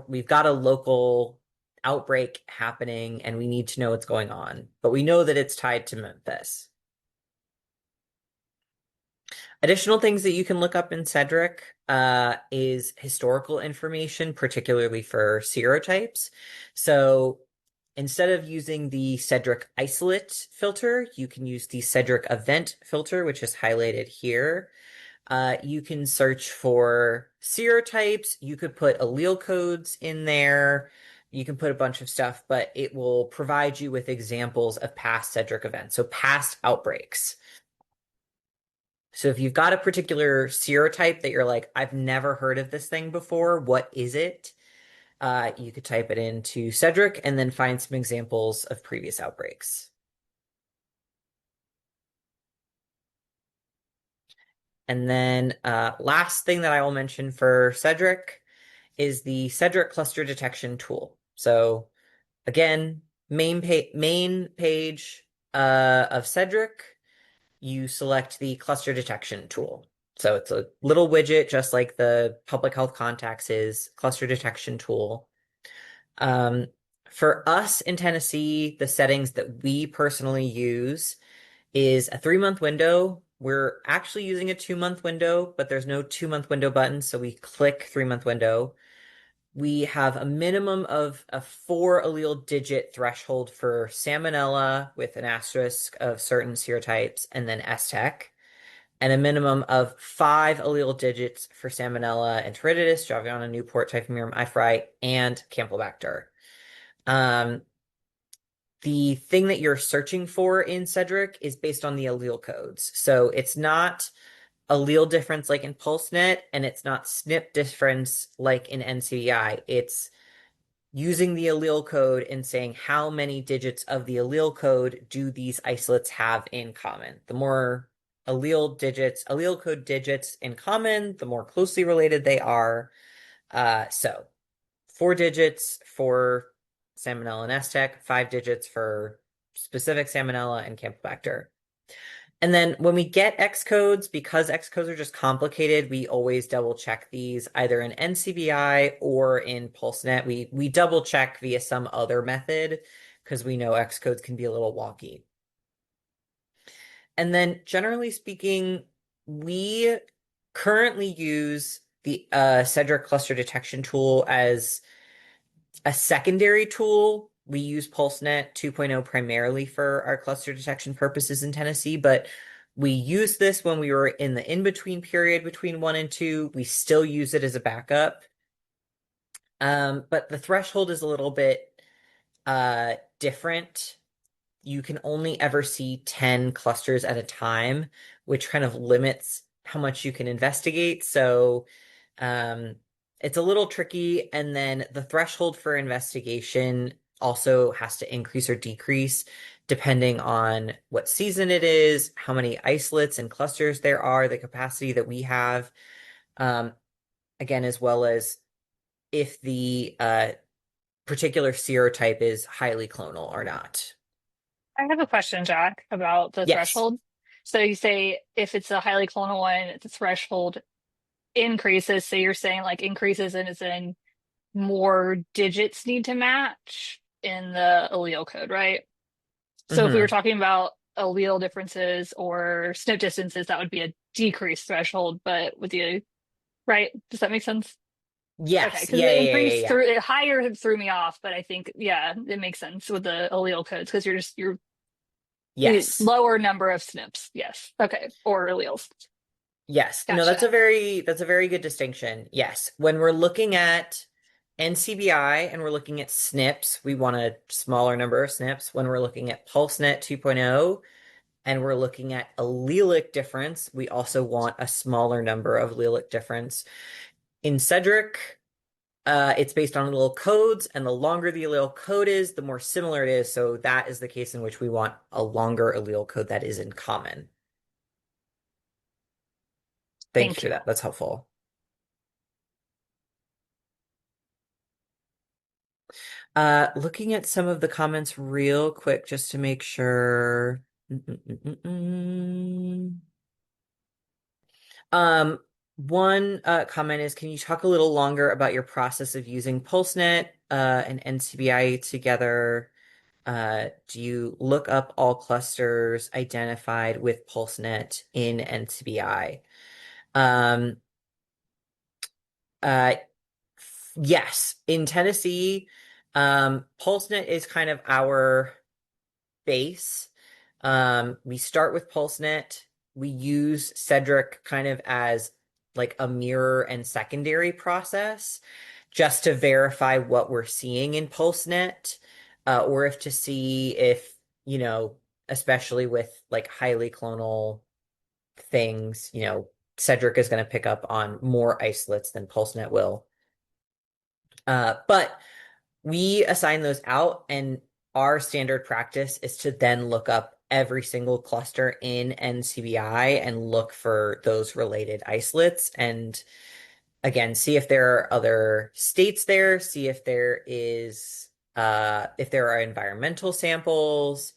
We've got a local outbreak happening, and we need to know what's going on. But we know that it's tied to Memphis. Additional things that you can look up in SEDRIC is historical information, particularly for serotypes. So instead of using the SEDRIC isolate filter, you can use the SEDRIC event filter, which is highlighted here. You can search for serotypes. You could put allele codes in there. You can put a bunch of stuff, but it will provide you with examples of past SEDRIC events, so past outbreaks. So if you've got a particular serotype that you're like, I've never heard of this thing before, what is it? You could type it into SEDRIC and then find some examples of previous outbreaks. And then last thing that I will mention for SEDRIC is the SEDRIC cluster detection tool. So again, main page of SEDRIC, you select the cluster detection tool. So it's a little widget, just like the public health contacts is cluster detection tool. For us in Tennessee, the settings that we personally use is a 3-month window. We're actually using a 2-month window, but there's no 2-month window button. So we click 3-month window. We have a minimum of a 4 allele digit threshold for Salmonella with an asterisk of certain serotypes and then STEC, and a minimum of 5 allele digits for Salmonella enteritidis, Javiana, Newport, Typhimurium ephri, and Campylobacter. The thing that you're searching for in SEDRIC is based on the allele codes. So it's not allele difference like in PulseNet, and it's not SNP difference like in NCBI. It's using the allele code and saying how many digits of the allele code do these isolates have in common. The more allele code digits in common, the more closely related they are. So 4 digits for Salmonella and STEC, 5 digits for specific Salmonella and Campylobacter. And then when we get X codes, because X codes are just complicated, we always double check these either in NCBI or in PulseNet. We double check via some other method because we know X codes can be a little wonky. And then generally speaking, we currently use the SEDRIC cluster detection tool as a secondary tool. We use PulseNet 2.0 primarily for our cluster detection purposes in Tennessee, but we used this when we were in the in-between period between 1 and 2. We still use it as a backup. But the threshold is a little bit different. You can only ever see 10 clusters at a time, which kind of limits how much you can investigate. So it's a little tricky. And then the threshold for investigation also has to increase or decrease depending on what season it is, how many isolates and clusters there are, the capacity that we have, again, as well as if the particular serotype is highly clonal or not. I have a question, Jack, about the Yes. threshold. So you say if it's a highly clonal one, the threshold increases. So you're saying like increases and is in more digits need to match in the allele code, right? So if we were talking about allele differences or SNP distances, that would be a decreased threshold, but with the, right? Does that make sense? Yes. Okay, because Yeah, the yeah, increase yeah. through it higher threw me off, but I think it makes sense with the allele codes because you're Yes. lower number of SNPs. Yes. Okay. Or alleles. Yes. No, Gotcha. that's a very good distinction. Yes. When we're looking at NCBI and we're looking at SNPs, we want a smaller number of SNPs. When we're looking at PulseNet 2.0 and we're looking at allelic difference, we also want a smaller number of allelic difference. In SEDRIC, it's based on allele codes, and the longer the allele code is, the more similar it is. So that is the case in which we want a longer allele code that is in common. Thank you for that. That's helpful. Looking at some of the comments real quick just to make sure. One comment is, can you talk a little longer about your process of using PulseNet and NCBI together? Do you look up all clusters identified with PulseNet in NCBI? Yes, in Tennessee, PulseNet is kind of our base. We start with PulseNet. We use SEDRIC kind of as like a mirror and secondary process just to verify what we're seeing in PulseNet, or if to see if, especially with like highly clonal things, SEDRIC is going to pick up on more isolates than PulseNet will. But we assign those out, and our standard practice is to then look up every single cluster in NCBI and look for those related isolates. And again, see if there are other states there, see if there are environmental samples,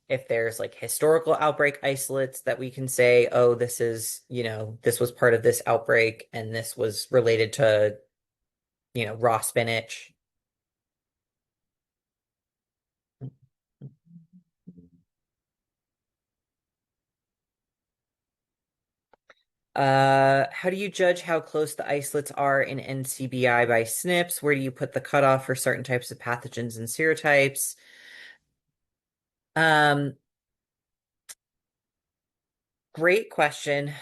if there's like historical outbreak isolates that we can say, oh, this was part of this outbreak and this was related to, raw spinach. How do you judge how close the isolates are in NCBI by SNPs? Where do you put the cutoff for certain types of pathogens and serotypes? Great question.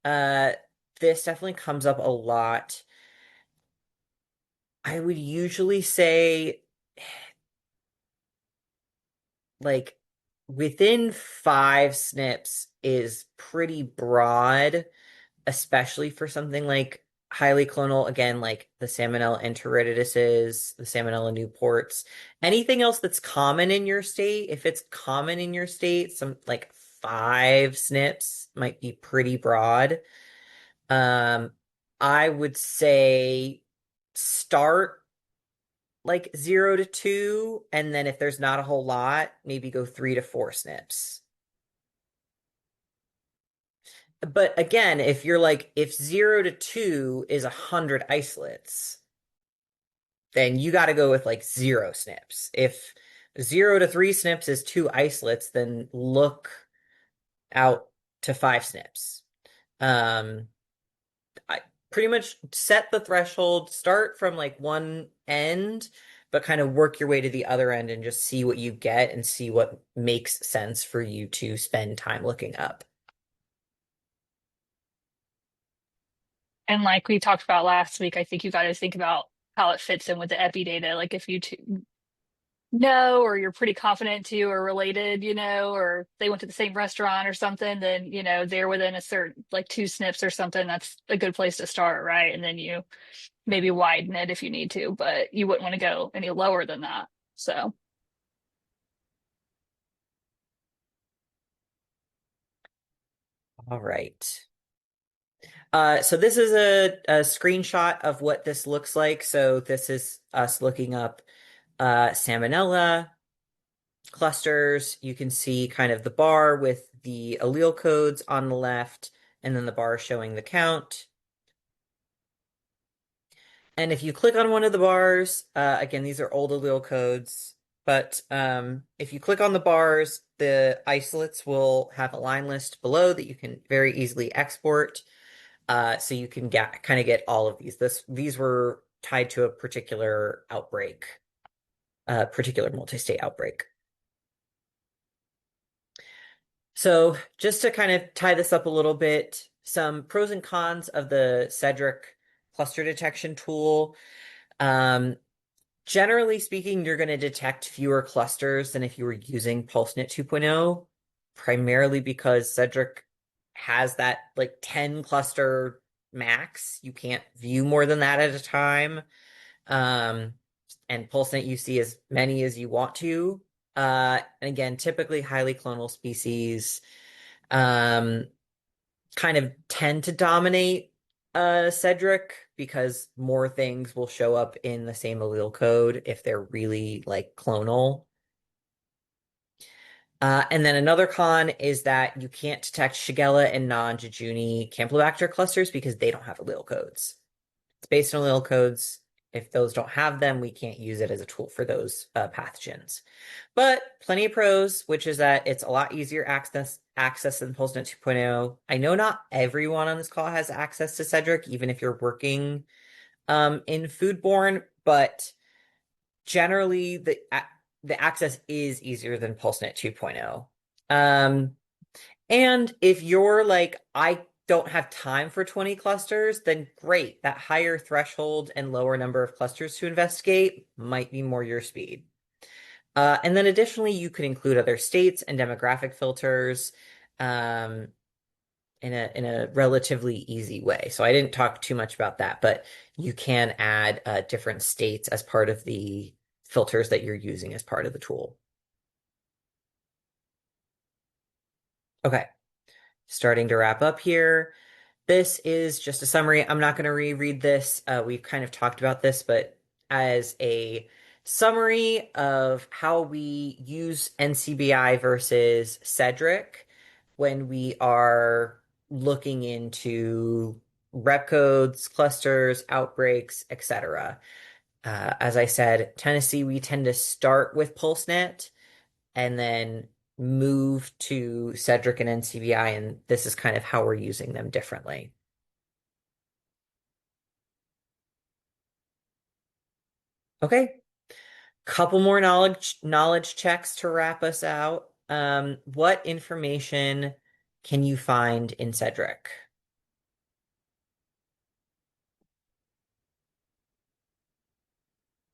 This definitely comes up a lot. I would usually say like within 5 SNPs is pretty broad, especially for something like highly clonal, again, like the Salmonella enteritidis, the Salmonella Newports, anything else that's common in your state. If it's common in your state, some like 5 SNPs might be pretty broad. I would say start like 0 to 2, and then if there's not a whole lot, maybe go 3 to 4 SNPs. But again, if 0 to 2 is 100 isolates, then you got to go with like 0 SNPs. If 0 to 3 SNPs is 2 isolates, then look out to 5 SNPs. I pretty much set the threshold, start from like one end, but kind of work your way to the other end and just see what you get and see what makes sense for you to spend time looking up. And like we talked about last week, I think you got to think about how it fits in with the epi data. Like if you know, or you're pretty confident two are related, or they went to the same restaurant or something, then, they're within a certain, like 2 SNPs or something. That's a good place to start, right? And then you maybe widen it if you need to, but you wouldn't want to go any lower than that. So. All right. So this is a screenshot of what this looks like. So this is us looking up Salmonella clusters. You can see kind of the bar with the allele codes on the left, and then the bar showing the count. And if you click on one of the bars, again, these are old allele codes, but if you click on the bars, the isolates will have a line list below that you can very easily export. So you can get all of these. These were tied to a particular outbreak, particular multi-state outbreak. So just to kind of tie this up a little bit, some pros and cons of the SEDRIC cluster detection tool. Generally speaking, you're going to detect fewer clusters than if you were using PulseNet 2.0. primarily because SEDRIC has that like 10 cluster max. You can't view more than that at a time. Um, and PulseNet you see as many as you want to. And again, typically highly clonal species um, kind of tend to dominate SEDRIC because more things will show up in the same allele code if they're really like clonal. And then another con is that you can't detect Shigella and non-Jejuni Campylobacter clusters because they don't have allele codes. It's based on allele codes. If those don't have them, we can't use it as a tool for those pathogens. But plenty of pros, which is that it's a lot easier access than PulseNet 2.0. I know not everyone on this call has access to SEDRIC, even if you're working in foodborne, but generally the access is easier than PulseNet 2.0. And if you're like, I don't have time for 20 clusters, then great. That higher threshold and lower number of clusters to investigate might be more your speed. And then additionally, you could include other states and demographic filters um, in a relatively easy way. So I didn't talk too much about that, but you can add different states as part of the filters that you're using as part of the tool. Okay, starting to wrap up here. This is just a summary. I'm not going to reread this. We've kind of talked about this, but as a summary of how we use NCBI versus SEDRIC when we are looking into rep codes, clusters, outbreaks, etc. As I said, Tennessee, we tend to start with PulseNet and then move to SEDRIC and NCBI, and this is kind of how we're using them differently. Okay, couple more knowledge checks to wrap us out. What information can you find in SEDRIC?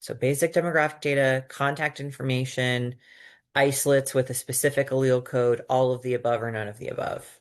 So basic demographic data, contact information, isolates with a specific allele code, all of the above or none of the above.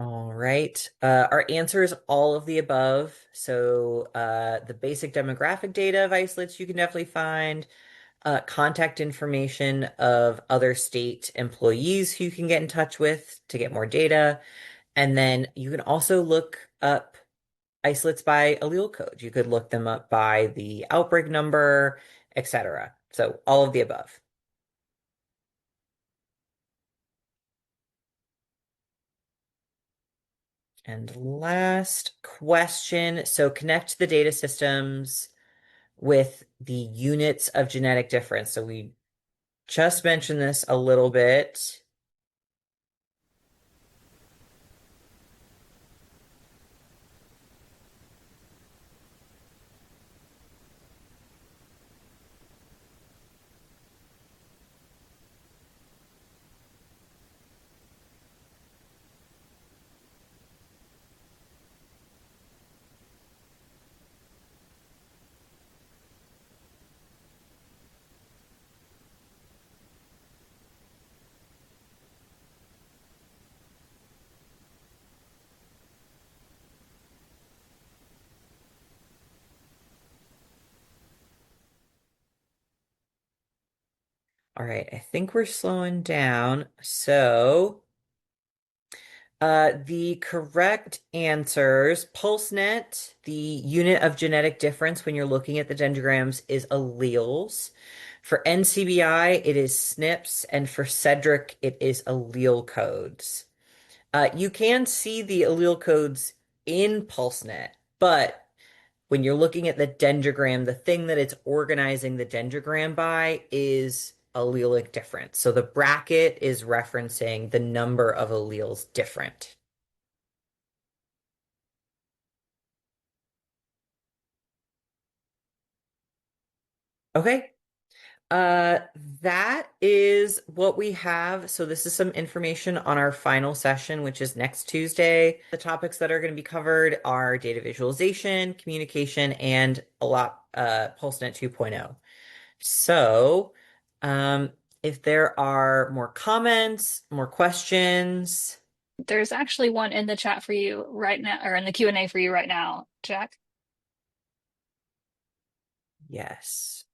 All right. Our answer is all of the above. So the basic demographic data of isolates you can definitely find. Contact information of other state employees who you can get in touch with to get more data. And then you can also look up isolates by allele code. You could look them up by the outbreak number, etc. So all of the above. And last question. So connect the data systems with the units of genetic difference. So we just mentioned this a little bit. All right, I think we're slowing down. So the correct answers, PulseNet, the unit of genetic difference when you're looking at the dendrograms is alleles. For NCBI, it is SNPs, and for SEDRIC, it is allele codes. You can see the allele codes in PulseNet, but when you're looking at the dendrogram, the thing that it's organizing the dendrogram by is allelic difference. So the bracket is referencing the number of alleles different. Okay. That is what we have. So this is some information on our final session, which is next Tuesday. The topics that are going to be covered are data visualization, communication, and a lot, PulseNet 2.0. So, if there are more comments, more questions. There's actually one in the chat for you right now, or in the Q&A for you right now, Jack. Yes.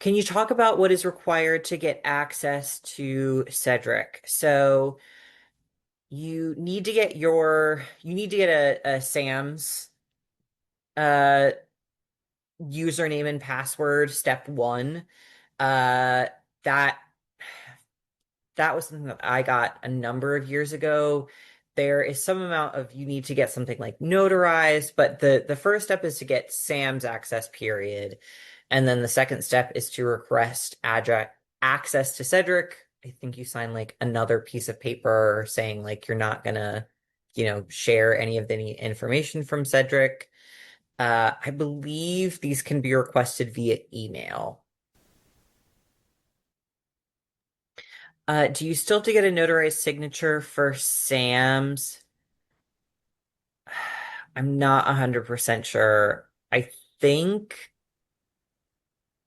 Can you talk about what is required to get access to SEDRIC? So you need to get a SAMS uh username and password, step one. Uh that that was something that I got a number of years ago. There is some amount of you need to get something like notarized, but the first step is to get SAM's access period. And then the second step is to request access to SEDRIC. I think you sign like another piece of paper saying like you're not gonna, share any of the information from SEDRIC. I believe these can be requested via email. Do you still have to get a notarized signature for Sam's? I'm not 100% sure. I think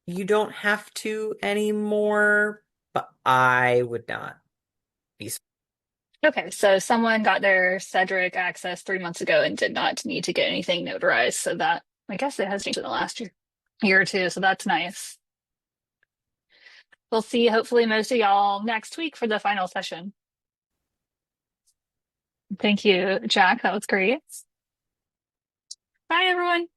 you don't have to anymore, but I would not be. Okay, so someone got their Cedric access 3 months ago and did not need to get anything notarized. So that, I guess it has changed in the last year or two. So that's nice. We'll see hopefully most of y'all next week for the final session. Thank you, Jack. That was great. Bye, everyone.